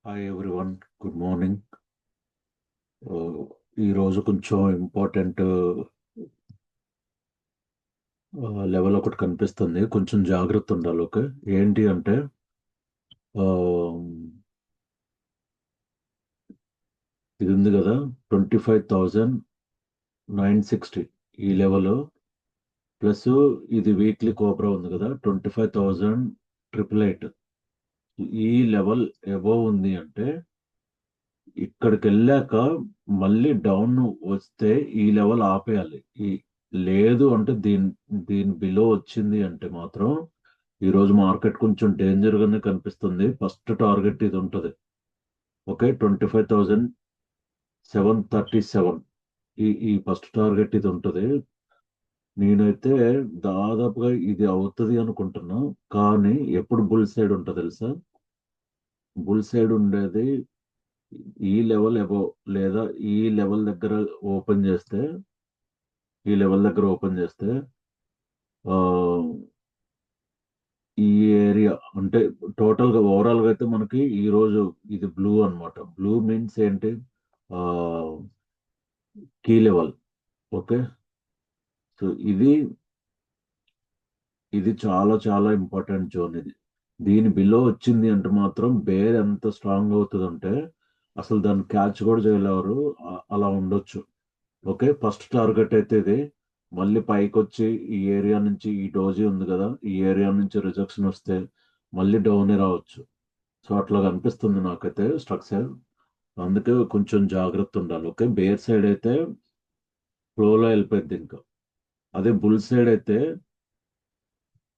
Hi everyone, good morning. ఈరోజు కొంచెం important level ఒకటి కనిపిస్తుంది. కొంచెం జాగ్రత్త ఉండాలి. ఓకే, ఏంటి అంటే ఆ, ఇది ఉంది కదా, 25,960 ఈ లెవెల్ ప్లస్ ఇది వీక్లీ కోబ్రా ఉంది కదా, 25,888. ఈ లెవెల్ అబోవ్ ఉంది అంటే ఇక్కడికి వెళ్ళాక మళ్ళీ డౌన్ వస్తే ఈ లెవెల్ ఆపేయాలి. లేదు అంటే దీని బిలో వచ్చింది అంటే మాత్రం ఈ రోజు మార్కెట్ కొంచెం డేంజర్ గానే కనిపిస్తుంది. ఫస్ట్ టార్గెట్ ఇది ఉంటుంది. ఓకే, 25,737 ఈ ఫస్ట్ టార్గెట్ ఇది ఉంటుంది. నేనైతే దాదాపుగా ఇది అవుతుంది అనుకుంటున్నా. కానీ ఎప్పుడు బుల్ సైడ్ ఉంటుంది తెలుసా? బుల్ సైడ్ ఉండేది ఈ లెవెల్ అబోవ్ లేదా ఓపెన్ చేస్తే ఈ లెవెల్ దగ్గర ఓపెన్ చేస్తే ఆ, ఈ ఏరియా అంటే టోటల్ గా ఓవరాల్ గా అయితే మనకి ఈ రోజు ఇది బ్లూ అన్నమాట. బ్లూ మీన్స్ ఏంటి? Key level. ఓకే, సో ఇది చాలా చాలా ఇంపార్టెంట్ జోన్. దీని బిలో వచ్చింది అంటే మాత్రం బేర్ ఎంత స్ట్రాంగ్ అవుతుంది అంటే అసలు దాన్ని క్యాచ్ కూడా చేయలేరు. అలా ఉండొచ్చు. ఓకే, ఫస్ట్ టార్గెట్ అయితే ఇది. మళ్ళీ పైకి వచ్చి ఈ ఏరియా నుంచి ఈ డోజీ ఉంది కదా, ఈ ఏరియా నుంచి రిజెక్షన్ వస్తే మళ్ళీ డౌన్ రావచ్చు. సో అట్లా కనిపిస్తుంది నాకైతే స్ట్రక్చర్. అందుకే కొంచెం జాగ్రత్త ఉండాలి. ఓకే, బేర్ సైడ్ అయితే ఫ్లోలో వెళ్ళిపోయింది ఇంకా. అదే బుల్ సైడ్ అయితే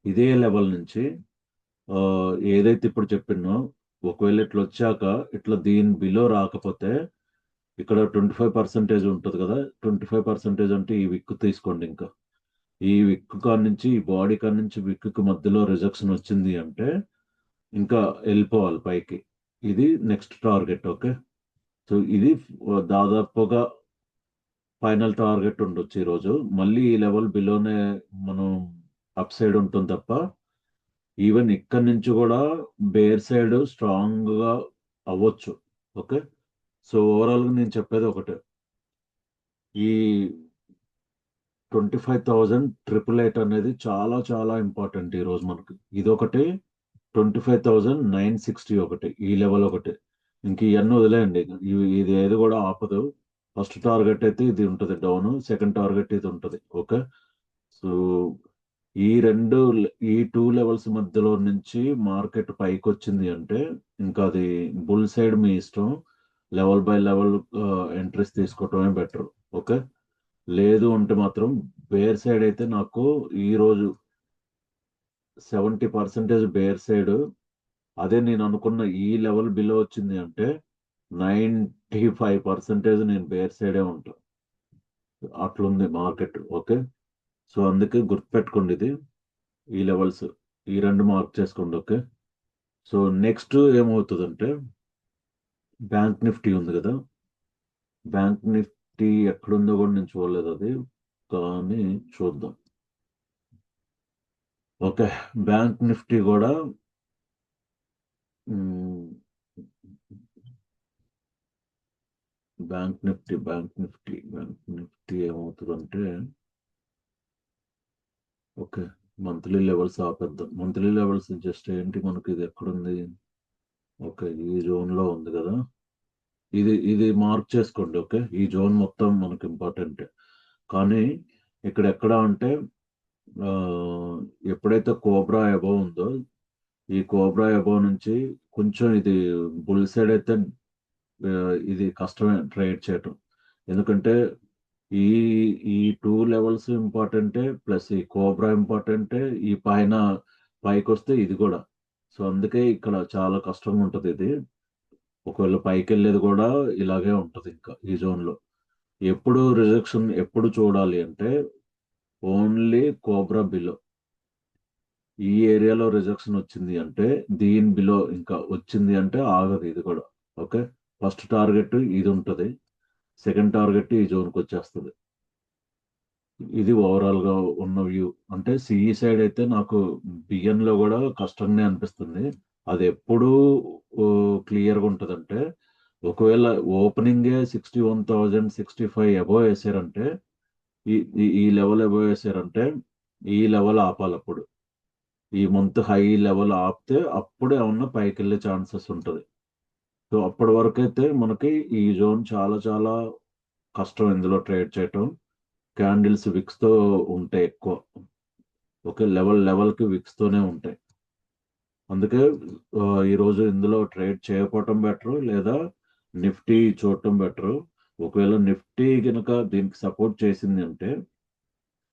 ఇదే లెవెల్ నుంచి ఆ, ఏదైతే ఇప్పుడు చెప్పినో ఒకవేళ ఇట్లా వచ్చాక ఇట్లా దీని బిలో రాకపోతే ఇక్కడ 25% ఉంటుంది కదా. 25% అంటే ఈ విక్ తీసుకోండి. ఇంకా ఈ విక్ కాడ నుంచి ఈ బాడీ కాడ నుంచి విక్ మధ్యలో రిజెక్షన్ వచ్చింది అంటే ఇంకా వెళ్ళిపోవాలి పైకి. ఇది నెక్స్ట్ టార్గెట్. ఓకే, సో ఇది దాదాపుగా ఫైనల్ టార్గెట్ ఉండొచ్చు ఈరోజు. మళ్ళీ ఈ లెవెల్ బిలోనే మనం అప్ సైడ్ ఉంటుంది తప్ప ఈవెన్ ఇక్కడ నుంచి కూడా బేర్ సైడ్ స్ట్రాంగ్ గా అవ్వచ్చు. ఓకే, సో ఓవరాల్ గా నేను చెప్పేది ఒకటే, ఈ 25,888 అనేది చాలా చాలా ఇంపార్టెంట్ ఈ రోజు మనకి. ఇది ఒకటి, 25,960 ఒకటి, ఈ లెవెల్ ఒకటి. ఇంక ఇవన్నీ వదిలేయండి. ఇది ఏది కూడా ఆపదు. ఫస్ట్ టార్గెట్ అయితే ఇది ఉంటుంది డౌన్, సెకండ్ టార్గెట్ ఇది ఉంటుంది. ఓకే, సో ఈ రెండు ఈ టూ లెవెల్స్ మధ్యలో నుంచి మార్కెట్ పైకి వచ్చింది అంటే ఇంకా అది బుల్ సైడ్ మీ ఇష్టం. లెవెల్ బై లెవెల్ ఎంట్రీస్ తీసుకోవటమే బెటర్. ఓకే, లేదు అంటే మాత్రం బేర్ సైడ్ అయితే నాకు ఈ రోజు 70% బేర్ సైడ్. అదే నేను అనుకున్న ఈ లెవెల్ బిలో వచ్చింది అంటే 95% నేను బేర్ సైడే ఉంటా. అట్లుంది మార్కెట్. ఓకే, సో అందుకే గుర్తుపెట్టుకోండి ఇది, ఈ లెవెల్స్ ఈ రెండు మార్క్ చేసుకోండి. ఓకే, సో నెక్స్ట్ ఏమవుతుందంటే బ్యాంక్ నిఫ్టీ ఉంది కదా. బ్యాంక్ నిఫ్టీ ఎక్కడుందో కూడా నేను చూడలేదు అది, కానీ చూద్దాం. ఓకే, బ్యాంక్ నిఫ్టీ కూడా మ్, బ్యాంక్ నిఫ్టీ ఏమవుతుందంటే ఓకే, మంత్లీ లెవెల్స్ ఆపేద్దాం. మంత్లీ లెవెల్స్ జస్ట్ ఏంటి, మనకి ఇది ఎక్కడుంది? ఓకే, ఈ జోన్ లో ఉంది కదా. ఇది మార్క్ చేసుకోండి. ఓకే, ఈ జోన్ మొత్తం మనకి ఇంపార్టెంట్. కానీ ఇక్కడ ఎక్కడ అంటే ఆ, ఎప్పుడైతే కోబ్రా అబౌవ్ ఉందో ఈ కోబ్రా అబౌవ్ నుంచి కొంచెం ఇది బుల్ సైడ్ అయితే ఆ, ఇది కష్టమే ట్రేడ్ చేయటం. ఎందుకంటే ఈ ఈ టూ లెవెల్స్ ఇంపార్టెంటే, ప్లస్ ఈ కోబ్రా ఇంపార్టెంటే, ఈ పైన పైకి వస్తే ఇది కూడా. సో అందుకే ఇక్కడ చాలా కష్టంగా ఉంటది ఇది. ఒకవేళ పైకి వెళ్ళేది కూడా ఇలాగే ఉంటది ఇంకా ఈ జోన్ లో. ఎప్పుడు రిజెక్షన్ ఎప్పుడు చూడాలి అంటే ఓన్లీ కోబ్రా బిలో ఈ ఏరియాలో రిజెక్షన్ వచ్చింది అంటే దీని బిలో ఇంకా వచ్చింది అంటే ఆగదు ఇది కూడా. ఓకే, ఫస్ట్ టార్గెట్ ఇది ఉంటది, సెకండ్ టార్గెట్ ఈ జోన్కి వచ్చేస్తుంది. ఇది ఓవరాల్ గా ఉన్న వ్యూ. అంటే సిఈ సైడ్ అయితే నాకు బిఎన్ లో కూడా కష్టంగానే అనిపిస్తుంది. అది ఎప్పుడు క్లియర్గా ఉంటుందంటే, ఒకవేళ ఓపెనింగే 61,065 అబోవ్ వేసారంటే, ఈ ఈ లెవెల్ అబోవ్ వేసారంటే ఈ లెవెల్ ఆపాలి అప్పుడు. ఈ మంత్ హై లెవెల్ ఆపితే అప్పుడే ఏమన్నా పైకి వెళ్ళే ఛాన్సెస్ ఉంటుంది. సో అప్పటి వరకు అయితే మనకి ఈ జోన్ చాలా చాలా కష్టం ఇందులో ట్రేడ్ చేయటం. క్యాండిల్స్ విక్స్ తో ఉంటాయి ఎక్కువ. ఓకే, లెవెల్ కి విక్స్ తోనే ఉంటాయి. అందుకే ఈరోజు ఇందులో ట్రేడ్ చేయకపోవటం బెటర్, లేదా నిఫ్టీ చూడటం బెటర్. ఒకవేళ నిఫ్టీ కనుక దీనికి సపోర్ట్ చేసింది అంటే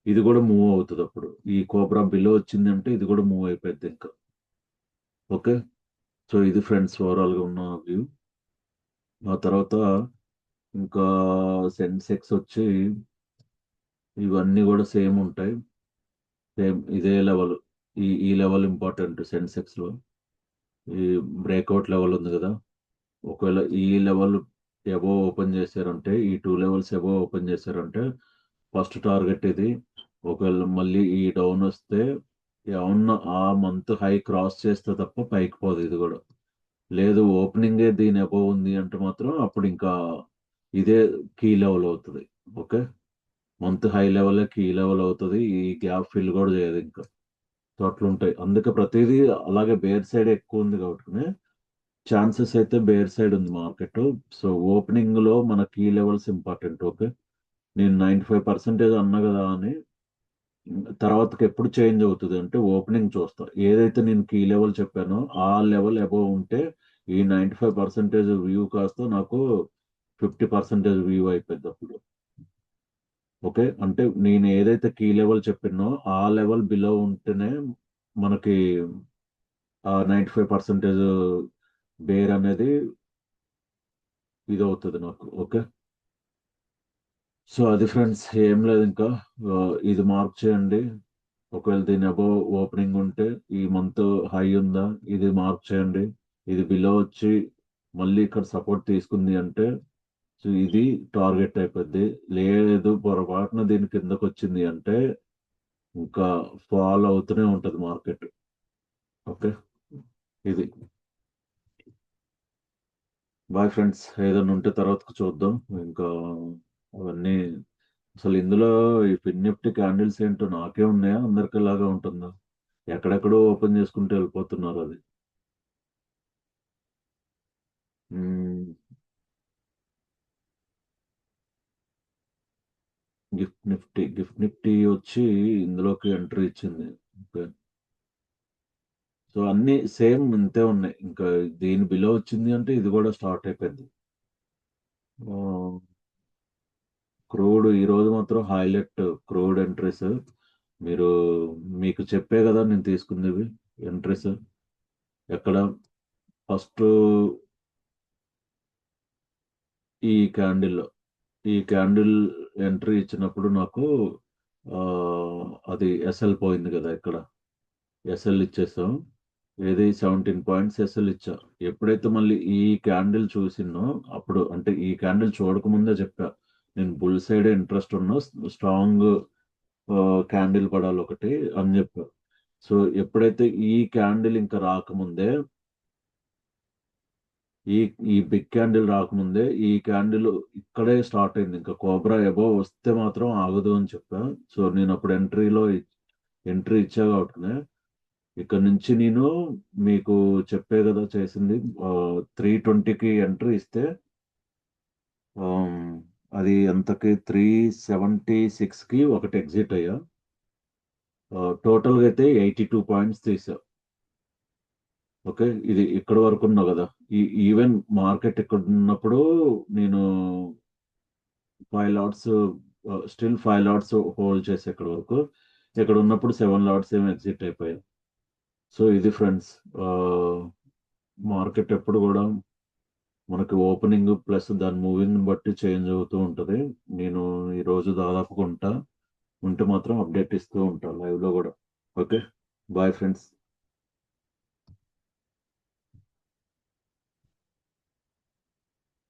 ఇది కూడా మూవ్ అవుతుంది. అప్పుడు ఈ కోబ్రా బిలో వచ్చింది అంటే ఇది కూడా మూవ్ అయిపోద్ది ఇంకా. ఓకే, సో ఇది ఫ్రెండ్స్ ఓవరాల్ గా ఉన్న వ్యూ. ఆ తర్వాత ఇంకా సెన్సెక్స్ వచ్చి ఇవన్నీ కూడా సేమ్ ఉంటాయి. సేమ్ ఇదే లెవెల్. ఈ లెవెల్ ఇంపార్టెంట్ సెన్సెక్స్ లో. ఈ బ్రేక్అవుట్ లెవెల్ ఉంది కదా, ఒకవేళ ఈ లెవెల్ అబోవ్ ఓపెన్ చేశారంటే, ఈ 2 లెవెల్స్ అబోవ్ ఓపెన్ చేశారంటే ఫస్ట్ టార్గెట్ ఇది. ఒకవేళ మళ్ళీ ఈ డౌన్ వస్తే ఏమన్నా ఆ మంత్ హై క్రాస్ చేస్తే తప్ప పైకి పోదు ఇది కూడా. లేదు ఓపెనింగే దీని అబోవ్ ఉంది అంటే మాత్రం అప్పుడు ఇంకా ఇదే కీ లెవెల్ అవుతుంది. Okay, month high level key level అవుతుంది. ఈ గ్యాప్ ఫిల్ కూడా చేయదు ఇంకా. సో అట్లుంటాయి. అందుకే ప్రతిదీ అలాగే బేర్ సైడ్ ఎక్కువ ఉంది కాబట్టి ఛాన్సెస్ అయితే బేర్ సైడ్ ఉంది మార్కెట్. సో ఓపెనింగ్ లో మన కీ లెవెల్స్ ఇంపార్టెంట్. ఓకే, నేను 95% అన్నా కదా అని తర్వాతకి ఎప్పుడు చేంజ్ అవుతుంది అంటే ఓపెనింగ్ చూస్తా. ఏదైతే నేను కీ లెవెల్ చెప్పానో ఆ లెవెల్ అబోవ్ ఉంటే ఈ 95% వ్యూ కాస్త నాకు 50% వ్యూ అయిపోద్ది అప్పుడు. ఓకే, అంటే నేను ఏదైతే కీ లెవెల్ చెప్పినో ఆ లెవెల్ బిలో ఉంటేనే మనకి ఆ 95% బేర్ అనేది ఇది అవుతుంది నాకు. ఓకే, సో అది ఫ్రెండ్స్, ఏం లేదు ఇంకా. ఇది మార్క్ చేయండి. ఒకవేళ దీని అబోవ్ ఓపెనింగ్ ఉంటే ఈ మంత్ హై ఉందా ఇది మార్క్ చేయండి. ఇది బిలో వచ్చి మళ్ళీ ఇక్కడ సపోర్ట్ తీసుకుంది అంటే సో ఇది టార్గెట్ అయిపోద్ది. లేదు పొరపాటున దీని కిందకు వచ్చింది అంటే ఇంకా ఫాలో అవుతూనే ఉంటది మార్కెట్. ఓకే, ఇది. బాయ్ ఫ్రెండ్స్, ఏదైనా ఉంటే తర్వాత చూద్దాం ఇంకా. అవన్నీ అసలు ఇందులో ఈ ఫిన్ నిఫ్టీ క్యాండిల్స్ ఏంటో నాకే ఉన్నాయా అందరికి ఇలాగా ఉంటుందా? ఎక్కడెక్కడో ఓపెన్ చేసుకుంటూ వెళ్ళిపోతున్నారు అది. మ్మ్. గిఫ్ట్ నిఫ్టీ వచ్చి ఇందులోకి ఎంట్రీ ఇచ్చింది. ఓకే, సో అన్ని సేమ్ ఇంతే ఉన్నాయి. ఇంకా దీని బిలో వచ్చింది అంటే ఇది కూడా స్టార్ట్ అయిపోయింది. క్రూడ్ ఈ రోజు మాత్రం హైలైట్ క్రూడ్ ఎంట్రీస్. మీరు మీకు చెప్పే కదా నేను తీసుకునేవి ఎంట్రీస్. ఎక్కడ ఫస్ట్ ఈ క్యాండిల్ ఈ క్యాండిల్ ఎంట్రీ ఇచ్చినప్పుడు నాకు ఆ, అది ఎస్ఎల్ పోయింది కదా ఇక్కడ. ఎస్ఎల్ ఇచ్చేసాం. ఏది 17 పాయింట్స్ ఎస్ఎల్ ఇచ్చా. ఎప్పుడైతే మళ్ళీ ఈ క్యాండిల్ చూసినో అప్పుడు, అంటే ఈ క్యాండిల్ చూడకముందే చెప్పా నేను బుల్ సైడ్ ఇంట్రెస్ట్ ఉన్నా, స్ట్రాంగ్ క్యాండిల్ పడాలి ఒకటి అని చెప్పా. సో ఎప్పుడైతే ఈ క్యాండిల్ ఇంకా రాకముందే, ఈ ఈ బిగ్ క్యాండిల్ రాకముందే ఈ క్యాండిల్ ఇక్కడే స్టార్ట్ అయింది. ఇంకా కోబ్రా ఎబో వస్తే మాత్రం ఆగదు అని చెప్పా. సో నేను అప్పుడు ఎంట్రీ ఇచ్చా కాబట్టి ఇక్కడ నుంచి నేను మీకు చెప్పే కదా చేసింది. 320కి ఎంట్రీ ఇస్తే ఆమ్, అది ఎంతకి 376కి ఒకటి ఎగ్జిట్ అయ్యా. టోటల్గా అయితే 82 పాయింట్స్ తీసా. ఓకే, ఇది ఇక్కడ వరకు ఉన్నా కదా. ఈ ఈవెన్ మార్కెట్ ఇక్కడ ఉన్నప్పుడు నేను 5 లాట్స్, స్టిల్ 5 లాట్స్ హోల్డ్ చేసి ఇక్కడ వరకు. ఇక్కడ ఉన్నప్పుడు 7 లాట్స్ ఏమో ఎగ్జిట్ అయిపోయాయి. సో ఇది ఫ్రెండ్స్, మార్కెట్ ఎప్పుడు కూడా మనకి ఓపెనింగ్ ప్లస్ దాని మూవింగ్ బట్టి చేంజ్ అవుతూ ఉంటది. నేను ఈ రోజు దాదాపుగా ఉంటే మాత్రం అప్డేట్ ఇస్తూ ఉంటాను లైవ్ లో కూడా. Okay, bye friends.